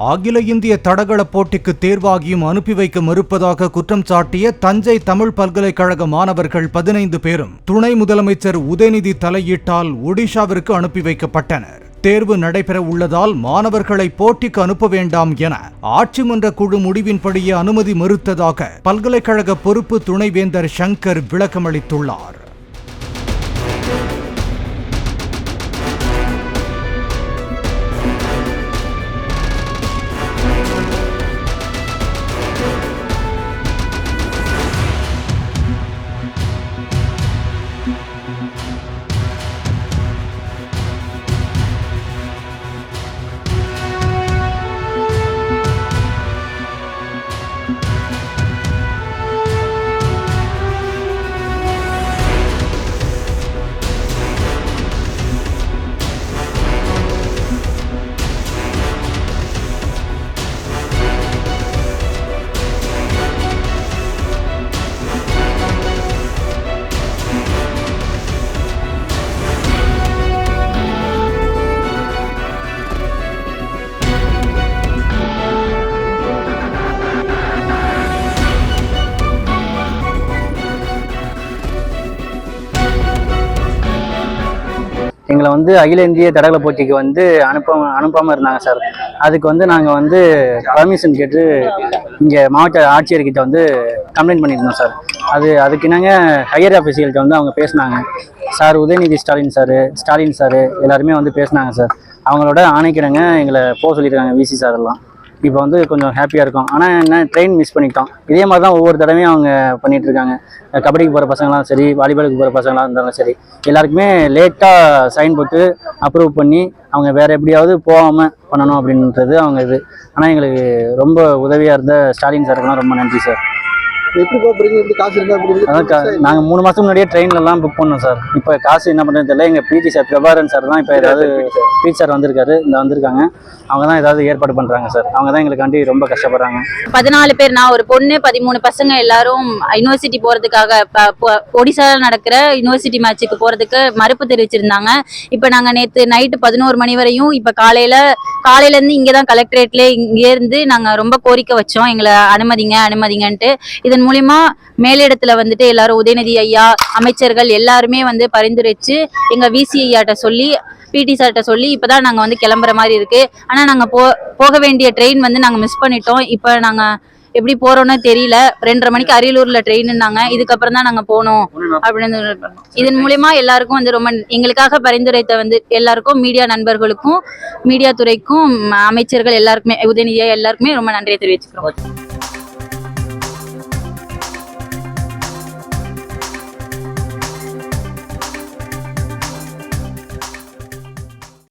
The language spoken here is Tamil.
அகில இந்திய தடகள போட்டிக்கு தேர்வாகியும் அனுப்பி வைக்க மறுப்பதாக குற்றம் சாட்டிய தஞ்சை தமிழ் பல்கலைக்கழக மாணவர்கள் 15 பேரும் துணை முதலமைச்சர் உதயநிதி தலையீட்டால் ஒடிஷாவிற்கு அனுப்பி வைக்கப்பட்டனர். தேர்வு நடைபெற உள்ளதால் மாணவர்களை போட்டிக்கு அனுப்ப வேண்டாம் என ஆட்சி மன்ற குழு முடிவின்படியே அனுமதி மறுத்ததாக பல்கலைக்கழக பொறுப்பு துணைவேந்தர் சங்கர் விளக்கமளித்துள்ளார். எங்களை அகில இந்திய தடகள போட்டிக்கு அனுப்பாமல் இருந்தாங்க சார். அதுக்கு நாங்கள் பர்மிஷன் கேட்டு இங்கே மாவட்ட ஆட்சியர்கிட்ட கம்ப்ளைண்ட் பண்ணியிருந்தோம் சார். அதுக்கு நாங்கள் ஹையர் ஆஃபீஸியல்கிட்ட அவங்க பேசினாங்க சார். உதயநிதி ஸ்டாலின் சார் எல்லாருமே பேசினாங்க சார். அவங்களோட ஆணைக்கிடங்க எங்களை போக சொல்லியிருக்காங்க விசி சார் எல்லாம். இப்போ கொஞ்சம் ஹாப்பியாக இருக்கும். ஆனால் என்ன ட்ரெயின் மிஸ் பண்ணிட்டோம். இதே மாதிரி தான் ஒவ்வொரு தடவையும் அவங்க பண்ணிகிட்டு இருக்காங்க. கபடிக்கு போகிற பசங்களாம் சரி, வாலிபாலுக்கு போகிற பசங்களாக இருந்தாலும் சரி, எல்லாருக்குமே லேட்டாக சைன் போட்டு அப்ரூவ் பண்ணி அவங்க வேறு எப்படியாவது போகாமல் பண்ணணும் அப்படின்றது அவங்க இது. ஆனால் எங்களுக்கு ரொம்ப உதவியாக இருந்த ஸ்டாலின் சாருக்கெல்லாம் ரொம்ப நன்றி சார். எப்படி போகிறீங்க? எப்படி காசு இருந்தால் அதான் நாங்கள் 3 மாதத்துக்கு முன்னாடியே ட்ரெயின்லலாம் புக் பண்ணோம் சார். இப்போ காசு என்ன பண்ணுறது தெரியல. எங்கள் பிடி சார் பிரபாகரன் சார் தான் இப்போ ஏதாவது பிடி சார் வந்திருக்காங்க. அவங்க தான் ஏதாவது ஏற்பாடு பண்ணுறாங்க சார். அவங்க தான் எங்களுக்காண்டி ரொம்ப கஷ்டப்படுறாங்க. 14 பேர், நான் ஒரு பொண்ணு, 13 பசங்க எல்லாரும் யூனிவர்சிட்டி போகிறதுக்காக ஒடிசாவில் நடக்கிற யூனிவர்சிட்டி மேட்சுக்கு போகிறதுக்கு மறுப்பு தெரிவிச்சிருந்தாங்க. இப்போ நாங்கள் நேற்று நைட்டு 11 மணி வரையும் இப்போ காலையிலேருந்து இங்கே தான் கலெக்டரேட்லேயே இங்கேருந்து நாங்கள் ரொம்ப கோரிக்கை வச்சோம், எங்களை அனுமதிங்கன்ட்டு. இதன் மூலியமா மேலிடத்துல எல்லாரும் உதயநிதி ஐயா, அமைச்சர்கள் எல்லாருமே பரிந்துரைச்சு எங்க விசி ஐயாட்ட சொல்லி, பிடி சார்ட்ட சொல்லி இப்பதான் நாங்க கிளம்புற மாதிரி இருக்கு. ஆனா நாங்க போக வேண்டிய ட்ரெயின் நாங்க மிஸ் பண்ணிட்டோம். இப்ப நாங்க எப்படி போறோம்னு தெரியல. 2:30 மணிக்கு அரியலூர்ல ட்ரெயின்னாங்க. இதுக்கப்புறம் தான் நாங்க போனோம் அப்படின்னு. இதன் மூலியமா எல்லாருக்கும் ரொம்ப எங்களுக்காக பரிந்துரைத்த எல்லாருக்கும், மீடியா நண்பர்களுக்கும், மீடியா துறைக்கும், அமைச்சர்கள் எல்லாருக்குமே, உதயநிதியா எல்லாருக்குமே ரொம்ப நன்றியை தெரிவிச்சுக்கிறோம்.